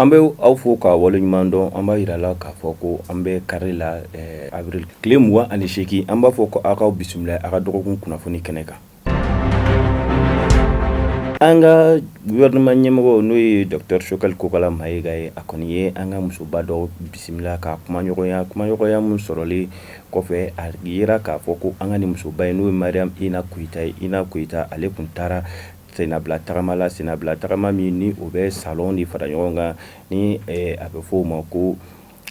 An bɛ aw fo ka waleɲuman dɔn an b'a yira la k'a fɔ ko an bɛ kari la avril tile 28 an b'a fɔ ko aw k'aw bisimila a ka dɔgɔkun kunnafoni kɛnɛ kan. An ka gouvernement ɲɛmɔgɔ n'o ye Dr Sokɛli Kokala Mayiga ye a kɔni ye an ka musoba dɔw bisimila ka kumaɲɔgɔnya mun sɔrɔlen kɔfɛ a yira k'a fɔ ko an ka nin musoba ye n'o ye Mariam Ina Koyita ale kun taara senabila tagama la senabila tagama min ni o bɛ salon de fara ɲɔgɔn kan ni a bɛ fɔ o ma ko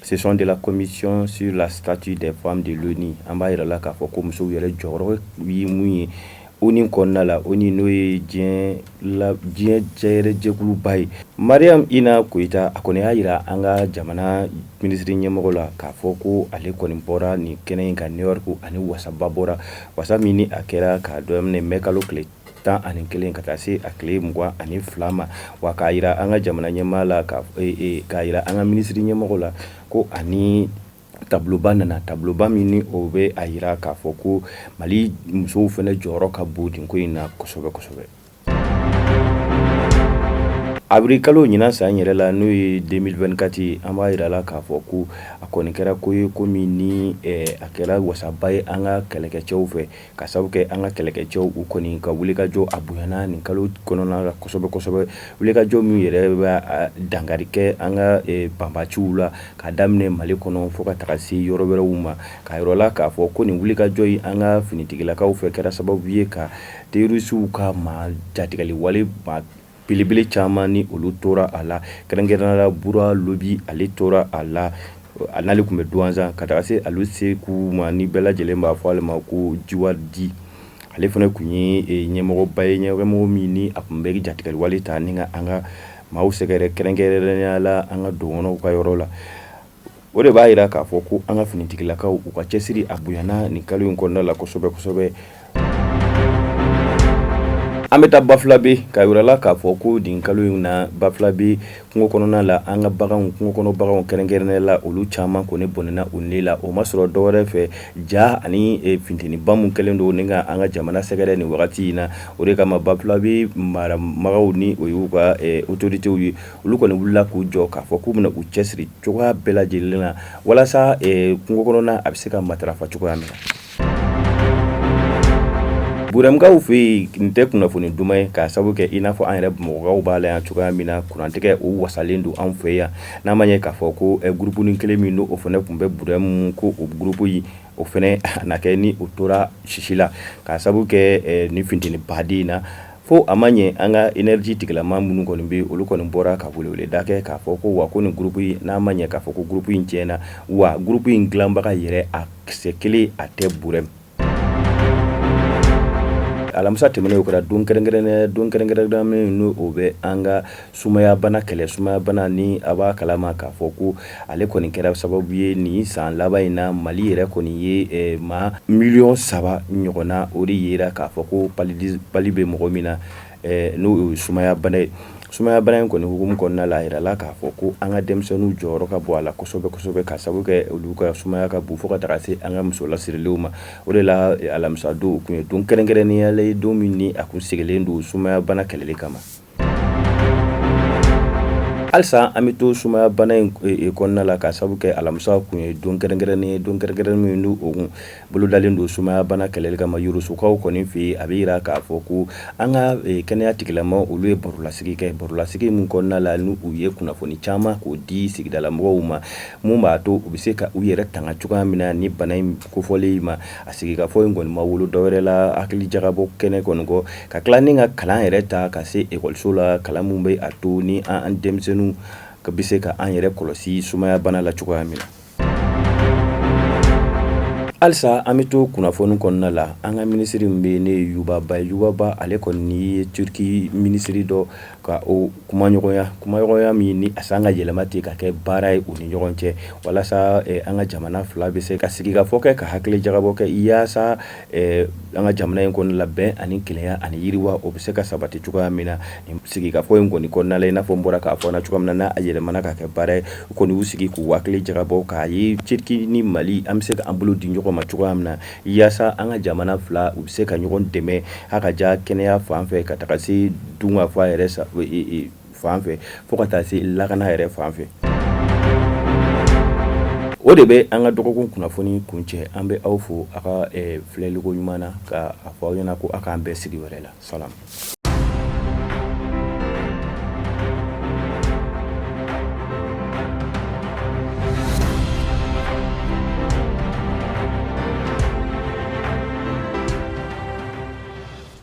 session de la commission sur la statut des femmes de l'ONU an b'a yira la k'a fɔ ko musow yɛrɛ jɔyɔrɔ ye mun ye ONU kɔnɔna la ONU n'o ye diɲɛ jɛkuluba ye. Mariam Ina Koyita a kɔni y'a yira an ka jamana minisiri ɲɛmɔgɔ la k'a fɔ ko ale kɔni bɔra nin kɛnɛ in ka New York ani wasaba bɔra wasa min ni a kɛra k'a daminɛ mɛ kalo tile 11 ka taa se a tile 22 ma wa k'a yira an ka jamana ɲɛmaa la k'a yira an ka minisiri ɲɛmɔgɔ la ko ani tabloba nana tabloba min ni o bɛ a yira k'a fɔ ko Mali musow fana jɔyɔrɔ ka bon nin ko in na kosɛbɛ kosɛbɛ. Avril kalo ɲinan san yɛrɛ la n'o ye 2024 an b'a yira la k'a fɔ ko a kɔni kɛra ko ye ko min ni a kɛra wasaba ye an ka kɛlɛkɛcɛw fɛ ka sabu kɛ an ka kɛlɛkɛcɛw u kɔni ka wulikajɔ a bonyana nin kalo kɔnɔna la kosɛbɛ kosɛbɛ wulikajɔ min yɛrɛ bɛ dankari kɛ an ka banbaciw la ka daminɛ Mali kɔnɔ fo ka taga se yɔrɔ wɛrɛw ma ka yɔrɔ la k'a fɔ ko nin wulikajɔ yi an ka finitigilakaw fɛ kɛra sababu ye ka terrorisiw ka jatigɛli wale belebele caman ni olu tora a la kɛrɛnkɛrɛnnenya la Bura Lobi ale tora a la n'ale tun bɛ Douentza ka taga se Alu Seku ma ni bɛɛ lajɛlen b'a fɔ ale ma ko Jiwadi ale fana tun ye ɲɛmɔgɔba ye ɲɛmɔgɔ min ni a tun bɛ jatigɛli wale ta ni ka an ka maaw sɛgɛrɛ kɛrɛnkɛrɛnnenya la an ka dɔgɔnɔw ka yɔrɔ la. O de b'a yira k'a fɔ ko an ka finitigilakaw u ka cɛsiri a bonyana nin kalo in kɔnɔna la kosɛbɛ kosɛbɛ. An bɛ taa Bafulabe ka yira la k'a fɔ ko nin kalo in na Bafulabe kungo kɔnɔna la an ka kungo kɔnɔ baganw kɛrɛnkɛrɛnnenya la olu caman kɔni bɔnɛna u ne la o ma sɔrɔ dɔwɛrɛ fɛ ja ani finteniba mun kɛlen don ni ka an ka jamana sɛgɛrɛ nin wagati in na o de kama Bafulabe maramagaw ni o y'u ka autorités ye olu kɔni wulila k'u jɔ k'a fɔ k'u bɛna u cɛsiri cogoya bɛɛ lajɛlen na walasa kungo kɔnɔna a bɛ se ka matarafa cogoya min na. Buramkaw fɛ yen nin tɛ kunnafoni duman ye k'a sabu kɛ i n'a fɔ an yɛrɛ Bamakɔkaw b'a la yan cogoya min na kurantigɛ o wasalen don an fɛ yan n'a ma ɲɛ k'a fɔ ko groupe ni kelen min don o fana tun bɛ Buramu ko o groupe yi o fana na kɛ ni o tora sisi la k'a sabu kɛ ni finteni baden na fo a ma ɲɛ an ka énergie tigilama minnu kɔni bɛ olu kɔni bɔra ka weleweleda kɛ k'a fɔ ko wa ko nin groupe yi n'a ma ɲɛ k'a fɔ ko groupe in tiɲɛna wa groupe in dilanbaga yɛrɛ a kisɛ kelen a tɛ Burɛmu. Alamisa tɛmɛnen o kɛra don kɛrɛnkɛrɛnnen min n'o o bɛ an ka sumaya bana kɛlɛ sumaya bana ni a b'a kalama k'a fɔ ko ale kɔni kɛra sababu ye nin san laban in na Mali yɛrɛ kɔni ye maa 3 millions ɲɔgɔnna o de yera k'a fɔ ko pali bɛ mɔgɔ min na n'o ye sumaya bana ye. Sumaya bana in kɔni hukumu kɔnɔna la a yira la k'a fɔ ko an ka denmisɛnninw jɔyɔrɔ ka bɔ a la kosɛbɛ kosɛbɛ ka sabu kɛ olu ka sumaya ka bon fo ka taga se an ka muso lasirilenw ma o de la alamisa don o kun ye don kɛrɛnkɛrɛnnenya la don min ni a kun sigilen don sumaya bana kɛlɛli kama. Halisa an bɛ to sumaya bana in kɔnɔna la ka sabu kɛ alamisa kun ye don kɛrɛnkɛrɛnnen min n'o kun bolodalen don sumaya bana kɛlɛli kama Yorosukaw kɔni fɛ yen a bɛ yira k'a fɔ ko an ka kɛnɛya tigilama olu ye barolasigi kɛ barolasigi min kɔnɔna la ni u ye kunnafoni caman k'o di sigidala mɔgɔw ma mun b'a to u bɛ se ka u yɛrɛ tanga cogoya min na ni bana in kofɔlen ma a sigikafɔ in kɔni ma wolo dɔwɛrɛ la hakili jagabɔ kɛnɛ kɔni kɔ ka tila ni ka kalan yɛrɛ ta ka se ekɔliso la kalan min bɛ a to ni an denmisɛnninw ka bɛ se ka an yɛrɛ kɔlɔsi sumaya bana la cogoya min na. Halisa an bɛ to kunnafoni kɔnɔna la an ka minisiri min bɛ ne ye Yubaba ale kɔni ye Turki minisiri dɔ ka o kumaɲɔgɔnya min ni a san ka yɛlɛma ten ka kɛ baara ye u ni ɲɔgɔn cɛ walasa an ka jamana fila bɛ se ka sigikafɔ kɛ ka hakili jagabɔ kɛ yaasa an ka jamana in kɔnɔna la bɛn ani kelenya ani yiriwa o bɛ se ka sabati cogoya min na nin sigikafɔ in kɔni kɔnɔna la i n'a fɔ n bɔra k'a fɔ n na cogoya min na n'a yɛlɛmana ka kɛ baara ye u kɔni y'u sigi k'u hakili jagabɔ k'a ye Turki ni Mali an bɛ se ka an bolo di ɲɔgɔn ma cogoya min na yaasa an ka jamana fila u bɛ se ka ɲɔgɔn dɛmɛ a ka ja kɛnɛya fan fɛ ka taga se dun ka fɔ a yɛrɛ fan fɛ fo ka taa se lakana yɛrɛ fan fɛ. O de bɛ an ka dɔgɔkun kunnafoni kun cɛ an bɛ aw fo a ka filɛliko ɲuman na ka a fɔ aw ɲɛna ko aw k'an bɛɛ sigi wɛrɛ la salam.